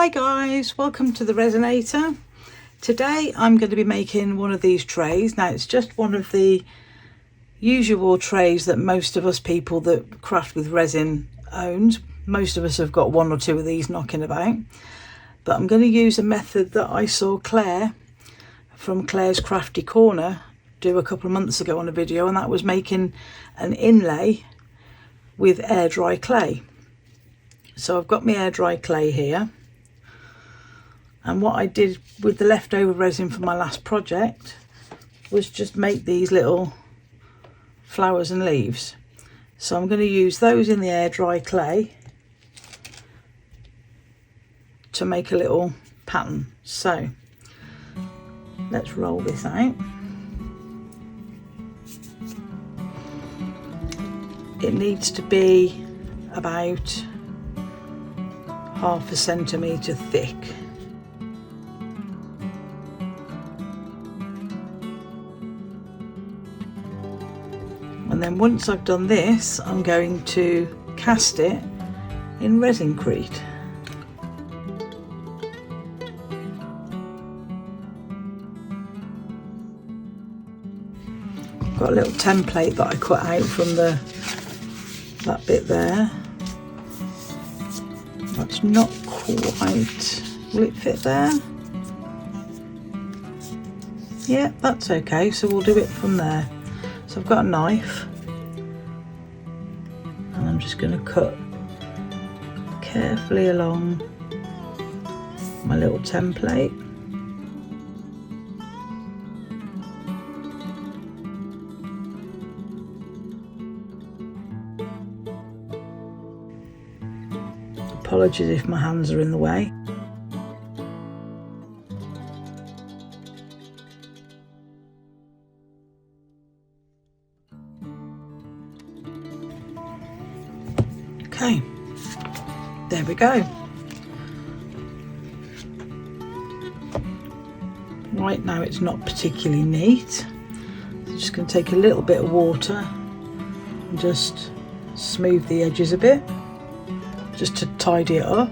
Hi guys, welcome to the Resinator. Today I'm going to be making one of these trays. Now it's just one of the usual trays that most of us people that craft with resin owns. Most of us have got one or two of these knocking about. But I'm going to use a method that I saw Claire from Claire's Crafty Corner do a couple of months ago on a video, and that was making an inlay with air dry clay. So I've got my air dry clay here, and what I did with the leftover resin from my last project was just make these little flowers and leaves. So I'm going to use those in the air dry clay to make a little pattern. So let's roll this out. It needs to be about 1/2 centimetre thick. And then once I've done this, I'm going to cast it in Resincrete. Got a little template that I cut out from that bit there. That's not quite, will it fit there? Yeah, that's okay, so we'll do it from there. So I've got a knife and I'm just going to cut carefully along my little template. Apologies if my hands are in the way. Okay, there we go. Right now it's not particularly neat. I'm just going to take a little bit of water and just smooth the edges a bit, just to tidy it up.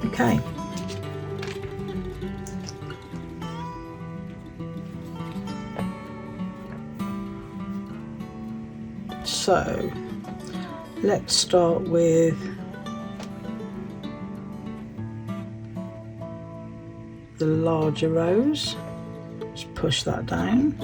Okay. So let's start with the larger rows. Just push that down.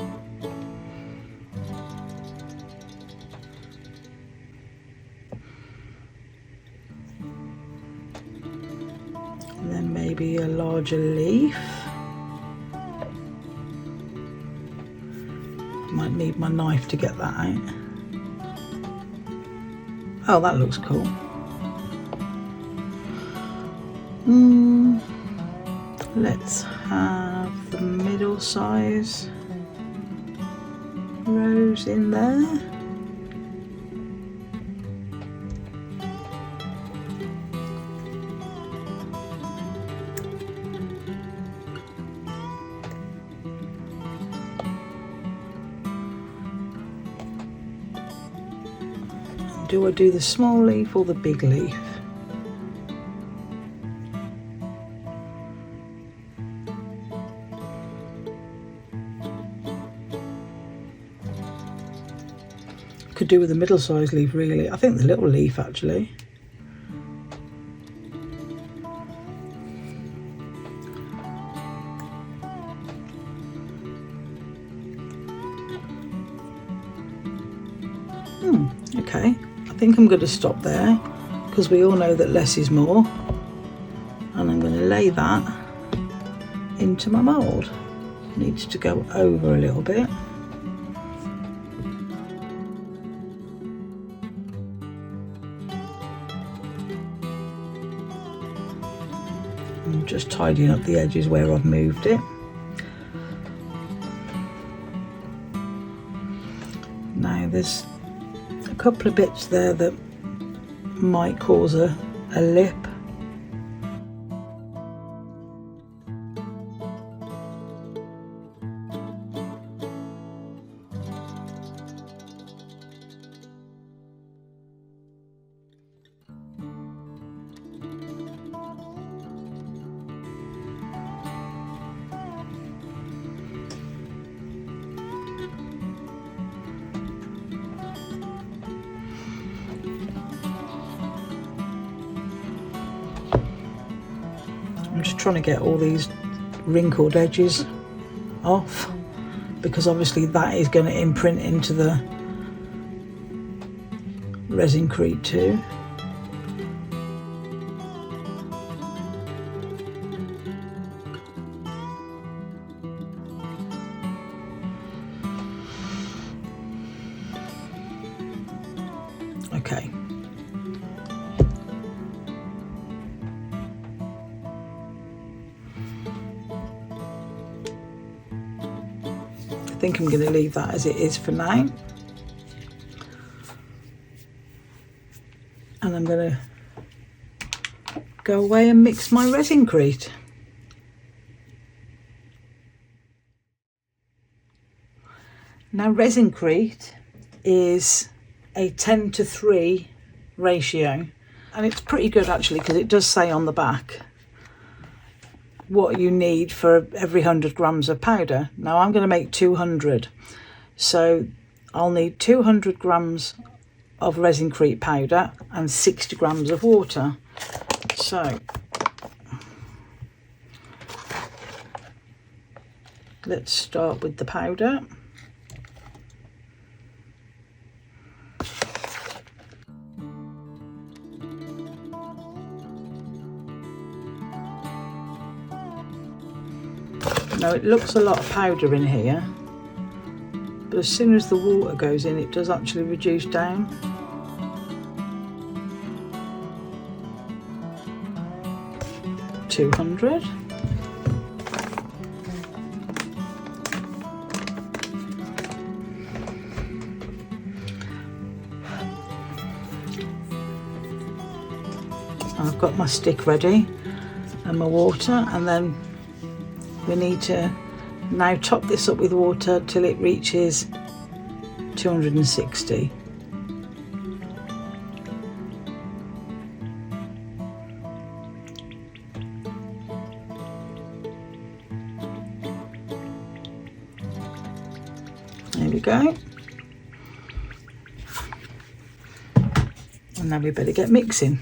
And then maybe a larger leaf. Might need my knife to get that out. Oh, that looks cool. Let's have the middle size rows in there. Do I do the small leaf or the big leaf? Could do with a middle-sized leaf really. I think the little leaf actually. Okay. I think I'm going to stop there because we all know that less is more, and I'm going to lay that into my mould. Needs to go over a little bit. I'm just tidying up the edges where I've moved it. Now there's a couple of bits there that might cause a lip. I'm just trying to get all these wrinkled edges off, because obviously that is going to imprint into the Resincrete too. Okay. I think I'm going to leave that as it is for now. And I'm going to go away and mix my Resincrete. Now Resincrete is a 10:3 ratio, and it's pretty good actually, because it does say on the back what you need for every 100 grams of powder. Now I'm going to make 200, so I'll need 200 grams of Resincrete powder and 60 grams of water. So let's start with the powder. Now it looks a lot of powder in here, but as soon as the water goes in, it does actually reduce down. $200. I've got my stick ready and my water, and then we need to now top this up with water till it reaches 260. There we go. And now we better get mixing.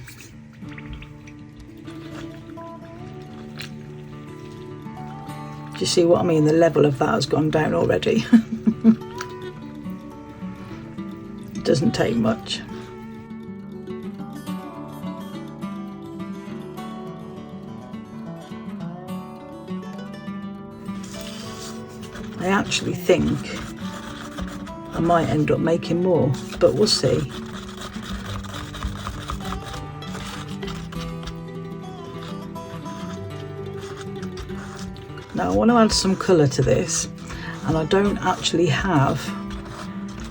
Do you see what I mean? The level of that has gone down already. It doesn't take much. I actually think I might end up making more, but we'll see. Now I want to add some colour to this, and I don't actually have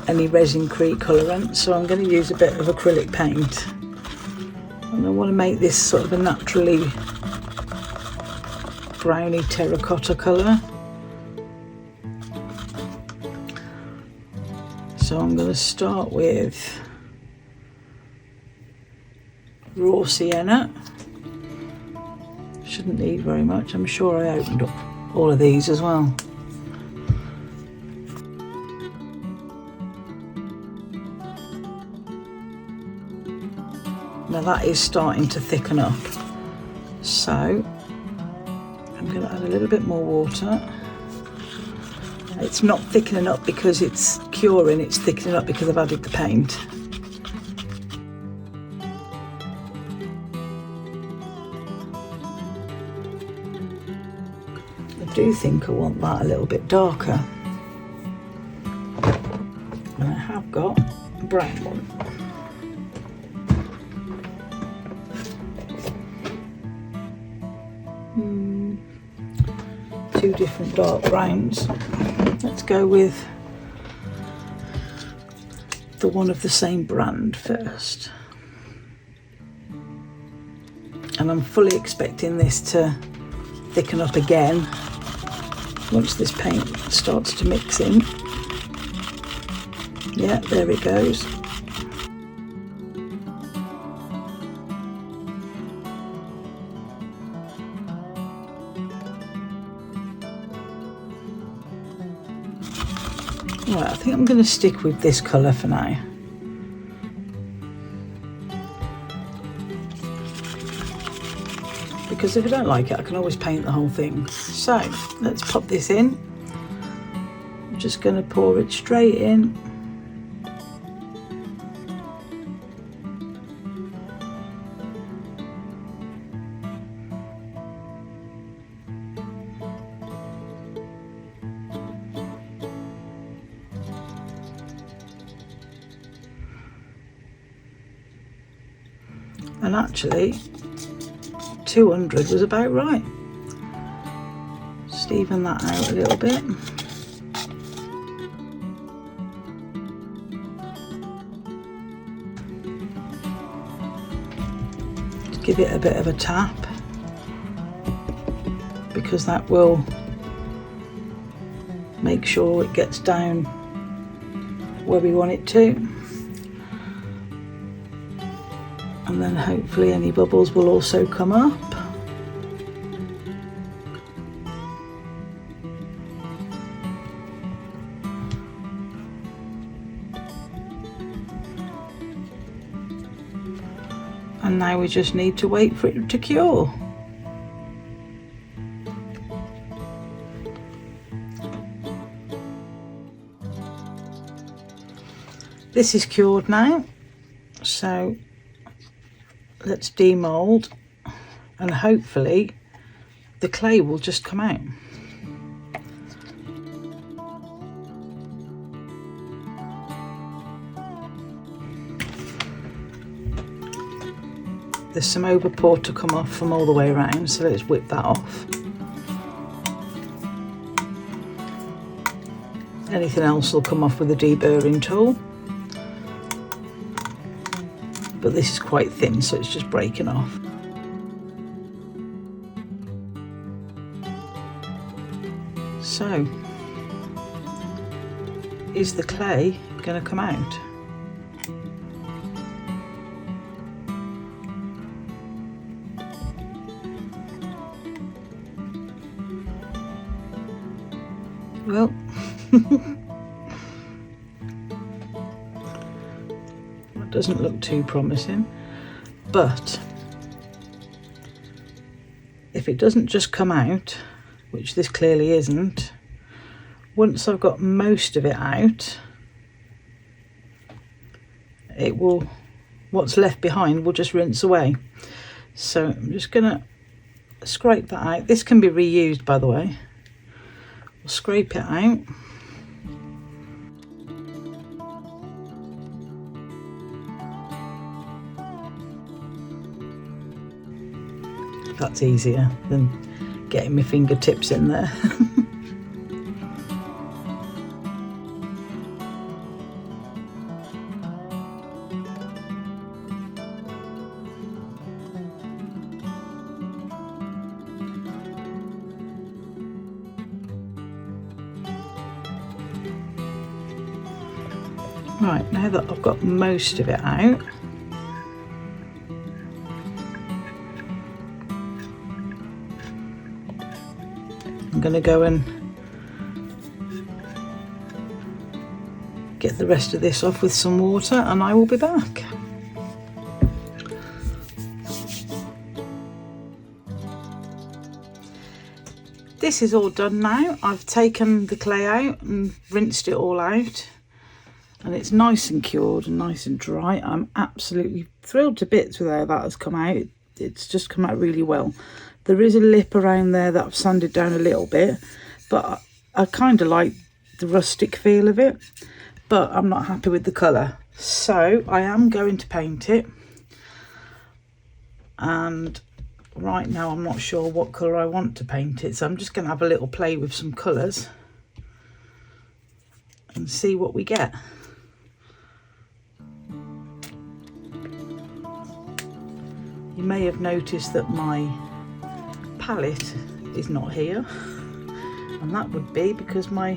any Resincrete colourant, so I'm going to use a bit of acrylic paint. And I want to make this sort of a naturally browny terracotta colour. So I'm going to start with raw sienna. Shouldn't need very much. I'm sure I opened up all of these as well. Now that is starting to thicken up, so I'm going to add a little bit more water. It's not thickening up because it's curing, it's thickening up because I've added the paint. I do think I want that a little bit darker. And I have got a brown one. Two different dark browns. Let's go with the one of the same brand first. And I'm fully expecting this to thicken up again once this paint starts to mix in. Yeah, there it goes. Right, I think I'm going to stick with this colour for now. because if I don't like it I can always paint the whole thing. So let's pop this in. I'm just going to pour it straight in. And actually 200 was about right. Just even that out a little bit. Just give it a bit of a tap, because that will make sure it gets down where we want it to. And then hopefully any bubbles will also come up. And now we just need to wait for it to cure. This is cured now, so let's demould, and hopefully the clay will just come out. There's some overpour to come off from all the way around, so let's whip that off. Anything else will come off with a deburring tool. But this is quite thin, so it's just breaking off. So, is the clay going to come out? Well, that doesn't look too promising, but if it doesn't just come out, which this clearly isn't, once I've got most of it out, it will, what's left behind will just rinse away. So I'm just gonna scrape that out. This can be reused, by the way. We'll scrape it out. That's easier than getting my fingertips in there. Right, now that I've got most of it out, I'm going to go and get the rest of this off with some water, and I will be back. This is all done now. I've taken the clay out and rinsed it all out, and it's nice and cured and nice and dry. I'm absolutely thrilled to bits with how that has come out. It's just come out really well. There is a lip around there that I've sanded down a little bit, but I kind of like the rustic feel of it, but I'm not happy with the colour. So I am going to paint it, and right now I'm not sure what colour I want to paint it, so I'm just going to have a little play with some colours and see what we get. You may have noticed that my palette is not here, and that would be because my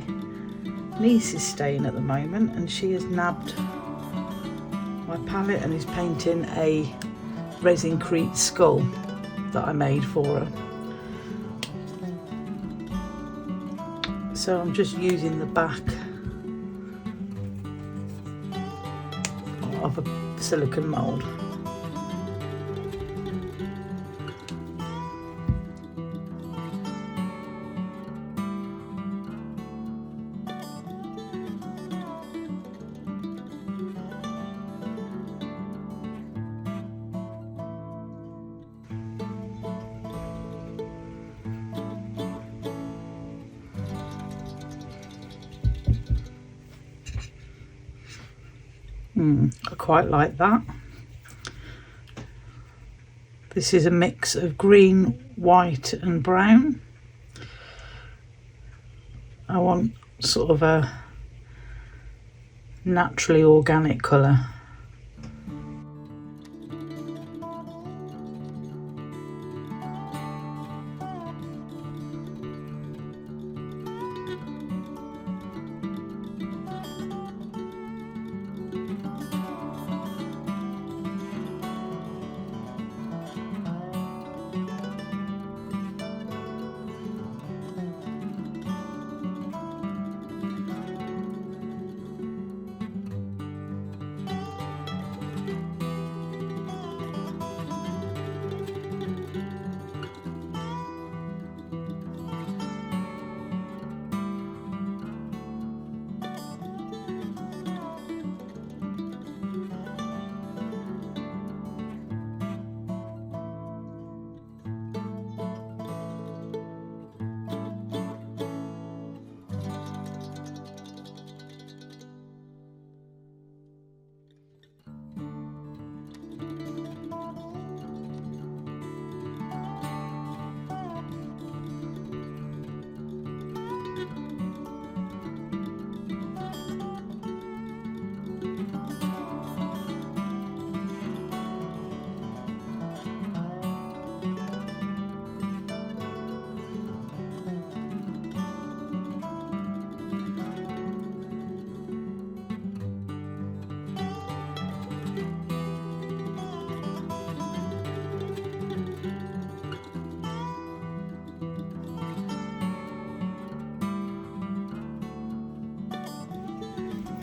niece is staying at the moment, and she has nabbed my palette and is painting a Resincrete skull that I made for her. So I'm just using the back of a silicone mould. I quite like that. This is a mix of green, white and brown. I want sort of a naturally organic colour.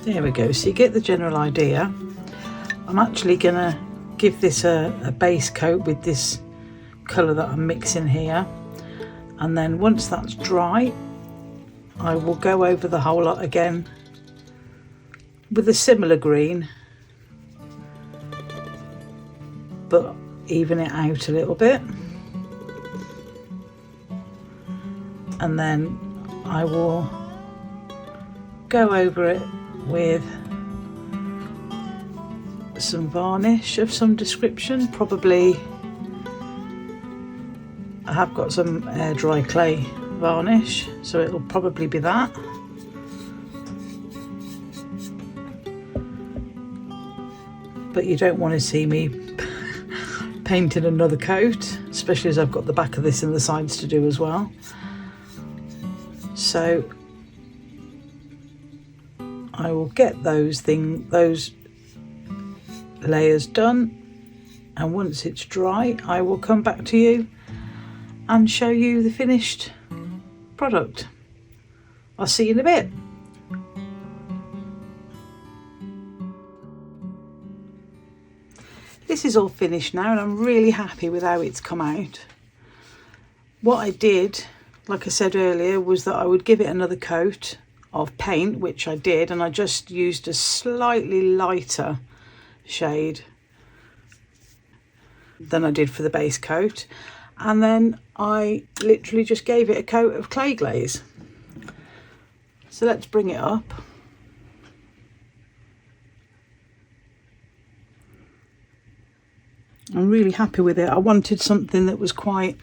There we go, so you get the general idea. I'm actually gonna give this a base coat with this colour that I'm mixing here, and then once that's dry I will go over the whole lot again with a similar green, but even it out a little bit, and then I will go over it with some varnish of some description. Probably I have got some air dry clay varnish, so it'll probably be that. But you don't want to see me painting another coat, especially as I've got the back of this and the sides to do as well. So I will get those layers done, and once it's dry I will come back to you and show you the finished product. I'll see you in a bit. This is all finished now and I'm really happy with how it's come out. What I did, like I said earlier, was that I would give it another coat of paint, which I did, and I just used a slightly lighter shade than I did for the base coat, and then I literally just gave it a coat of clay glaze. So let's bring it up. I'm really happy with it. I wanted something that was quite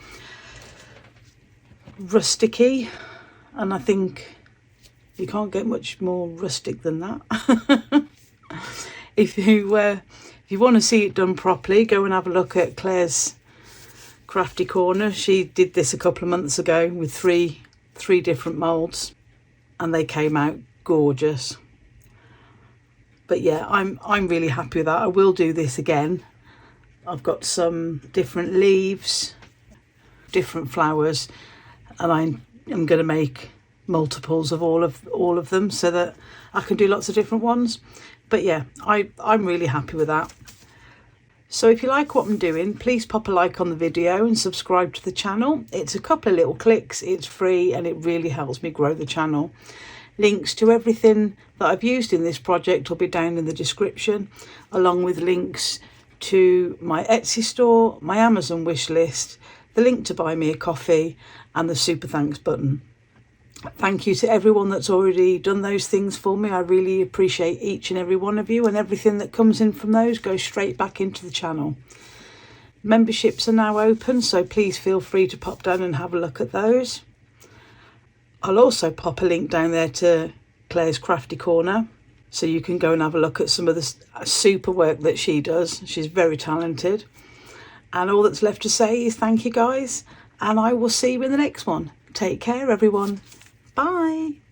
rusticy, and I think you can't get much more rustic than that. If you want to see it done properly, go and have a look at Claire's Crafty Corner. She did this a couple of months ago with three different moulds, and they came out gorgeous. But yeah, I'm really happy with that. I will do this again. I've got some different leaves, different flowers, and I'm going to make multiples of all of them so that I can do lots of different ones. But yeah, I'm really happy with that. So if you like what I'm doing, please pop a like on the video and subscribe to the channel. It's a couple of little clicks, it's free, and it really helps me grow the channel. Links to everything that I've used in this project will be down in the description, along with links to my Etsy store, my Amazon wish list, the link to buy me a coffee, and the super thanks button. Thank you to everyone that's already done those things for me. I really appreciate each and every one of you, and everything that comes in from those goes straight back into the channel. Memberships are now open, so please feel free to pop down and have a look at those. I'll also pop a link down there to Claire's Crafty Corner, so you can go and have a look at some of the super work that she does. She's very talented. And all that's left to say is thank you guys, and I will see you in the next one. Take care everyone. Bye.